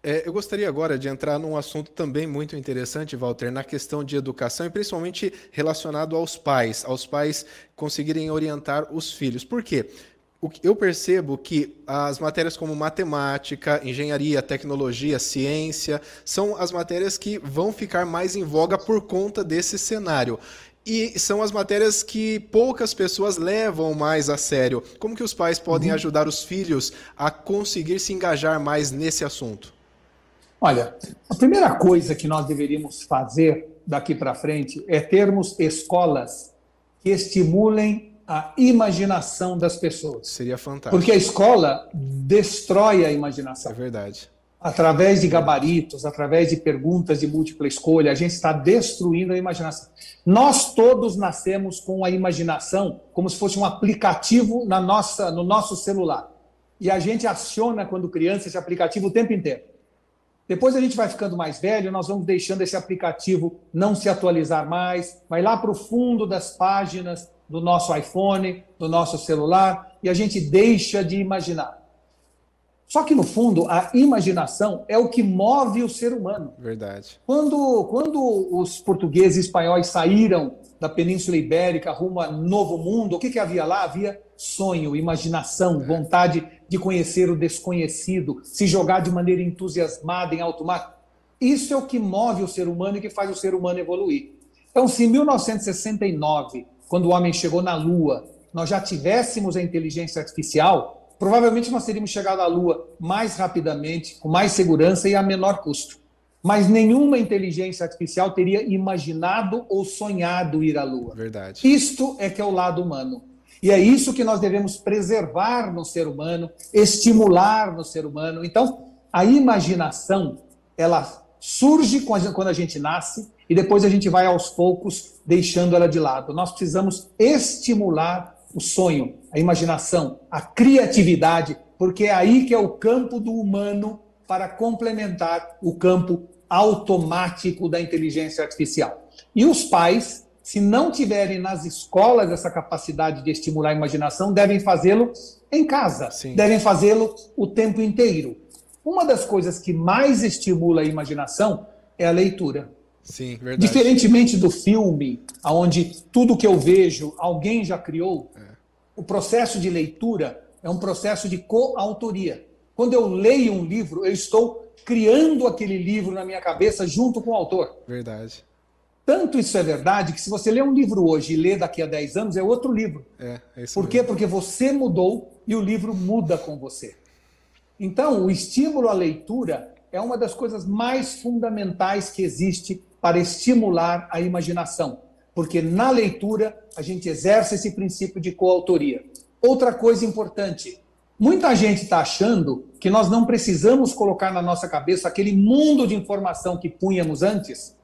Eu gostaria agora de entrar num assunto também muito interessante, Walter, na questão de educação e principalmente relacionado aos pais conseguirem orientar os filhos. Por quê? Eu percebo que as matérias como matemática, engenharia, tecnologia, ciência, são as matérias que vão ficar mais em voga por conta desse cenário. E são as matérias que poucas pessoas levam mais a sério. Como que os pais podem Uhum. ajudar os filhos a conseguir se engajar mais nesse assunto? Olha, a primeira coisa que nós deveríamos fazer daqui para frente é termos escolas que estimulem a imaginação das pessoas. Seria Porque a fantástico. escola destrói a É imaginação. verdade. Através É de verdade. gabaritos, através de perguntas de múltipla escolha, a gente está destruindo a imaginação. Nós todos nascemos com a imaginação como se fosse um aplicativo no nosso celular. E a gente aciona, quando criança, esse aplicativo o tempo inteiro. Depois a gente vai ficando mais velho, nós vamos deixando esse aplicativo não se atualizar mais, vai lá para o fundo das páginas do nosso iPhone, do nosso celular, e a gente deixa de imaginar. Só que, no fundo, a imaginação é o que move o ser humano. Verdade. Quando os portugueses e espanhóis saíram da Península Ibérica rumo a Novo Mundo, o que havia lá? Havia sonho, imaginação, vontade de conhecer o desconhecido, se jogar de maneira entusiasmada em alto mar. Isso é o que move o ser humano e que faz o ser humano evoluir. Então, se em 1969, quando o homem chegou na Lua, nós já tivéssemos a inteligência artificial, provavelmente nós teríamos chegado à Lua mais rapidamente, com mais segurança e a menor custo. Mas nenhuma inteligência artificial teria imaginado ou sonhado ir à Lua. Verdade. Isto é que é o lado humano. E é isso que nós devemos preservar no ser humano, estimular no ser humano. Então, a imaginação, ela surge quando a gente nasce e depois a gente vai aos poucos deixando ela de lado. Nós precisamos estimular o sonho, a imaginação, a criatividade, porque é aí que é o campo do humano para complementar o campo automático da inteligência artificial. E os pais, se não tiverem nas escolas essa capacidade de estimular a imaginação, devem fazê-lo em casa, Sim. devem fazê-lo o tempo inteiro. Uma das coisas que mais estimula a imaginação é a leitura. Sim, verdade. Diferentemente do filme, onde tudo que eu vejo alguém já criou, o processo de leitura é um processo de coautoria. Quando eu leio um livro, eu estou criando aquele livro na minha cabeça junto com o autor. Verdade. Tanto isso é verdade que se você lê um livro hoje e lê daqui a 10 anos, é outro livro. É isso Por quê? mesmo. Porque você mudou e o livro muda com você. Então, o estímulo à leitura é uma das coisas mais fundamentais que existe para estimular a imaginação, porque na leitura a gente exerce esse princípio de coautoria. Outra coisa importante, muita gente está achando que nós não precisamos colocar na nossa cabeça aquele mundo de informação que punhamos antes,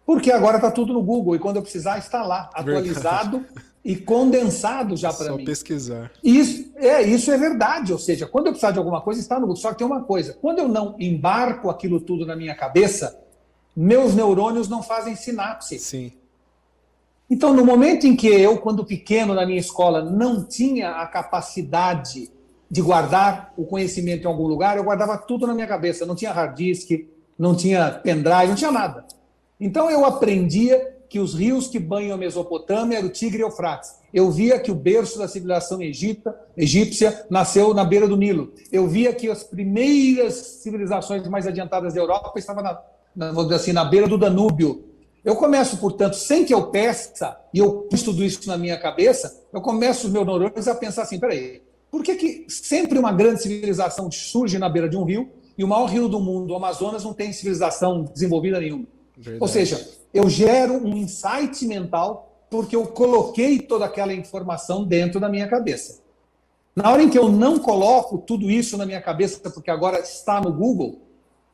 porque agora está tudo no Google e quando eu precisar está lá, Verdade. atualizado e condensado já para Só mim. pesquisar. Isso é verdade, ou seja, quando eu precisar de alguma coisa, está no Google. Só que tem uma coisa, quando eu não embarco aquilo tudo na minha cabeça, meus neurônios não fazem sinapse. Sim. Então, no momento em que eu, quando pequeno na minha escola, não tinha a capacidade de guardar o conhecimento em algum lugar, eu guardava tudo na minha cabeça. Não tinha hard disk, não tinha pendrive, não tinha nada. Então, eu aprendia que os rios que banham a Mesopotâmia eram o Tigre e Eufrates. Eu via que o berço da civilização egípcia nasceu na beira do Nilo. Eu via que as primeiras civilizações mais adiantadas da Europa estavam vamos dizer assim, na beira do Danúbio. Eu começo, portanto, sem que eu peça, e eu pus tudo isso na minha cabeça, eu começo os meus neurônios a pensar assim, peraí, por que sempre uma grande civilização surge na beira de um rio e o maior rio do mundo, o Amazonas, não tem civilização desenvolvida nenhuma? Ou seja, Verdade. eu gero um insight mental porque eu coloquei toda aquela informação dentro da minha cabeça. Na hora em que eu não coloco tudo isso na minha cabeça, porque agora está no Google,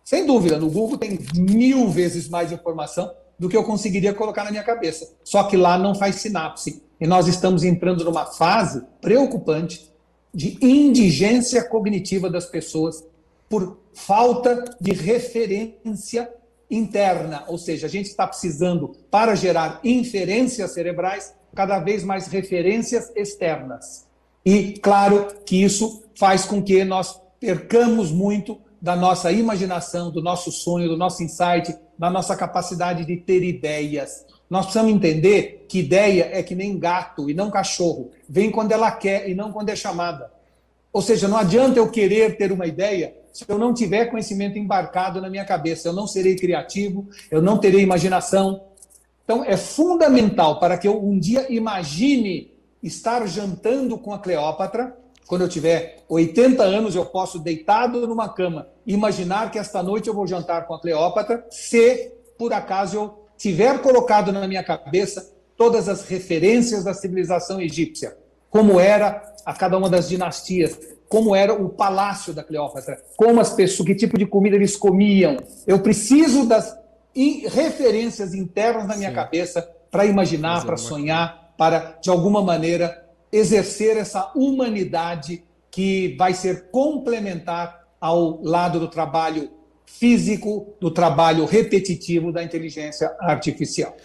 sem dúvida, no Google tem 1000 vezes mais informação do que eu conseguiria colocar na minha cabeça. Só que lá não faz sinapse. E nós estamos entrando numa fase preocupante de indigência cognitiva das pessoas por falta de referência interna. Ou seja, a gente está precisando, para gerar inferências cerebrais, cada vez mais referências externas. E claro que isso faz com que nós percamos muito da nossa imaginação, do nosso sonho, do nosso insight, da nossa capacidade de ter ideias. Nós precisamos entender que ideia é que nem gato e não cachorro. Vem quando ela quer e não quando é chamada. Ou seja, não adianta eu querer ter uma ideia se eu não tiver conhecimento embarcado na minha cabeça. Eu não serei criativo, eu não terei imaginação. Então, é fundamental para que eu um dia imagine estar jantando com a Cleópatra. Quando eu tiver 80 anos, eu posso, deitado numa cama, imaginar que esta noite eu vou jantar com a Cleópatra, se, por acaso, eu tiver colocado na minha cabeça todas as referências da civilização egípcia, como era a cada uma das dinastias, como era o palácio da Cleópatra, como as pessoas, que tipo de comida eles comiam. Eu preciso das referências internas na minha cabeça para imaginar, para sonhar, para, de alguma maneira, exercer essa humanidade que vai ser complementar ao lado do trabalho físico, do trabalho repetitivo da inteligência artificial.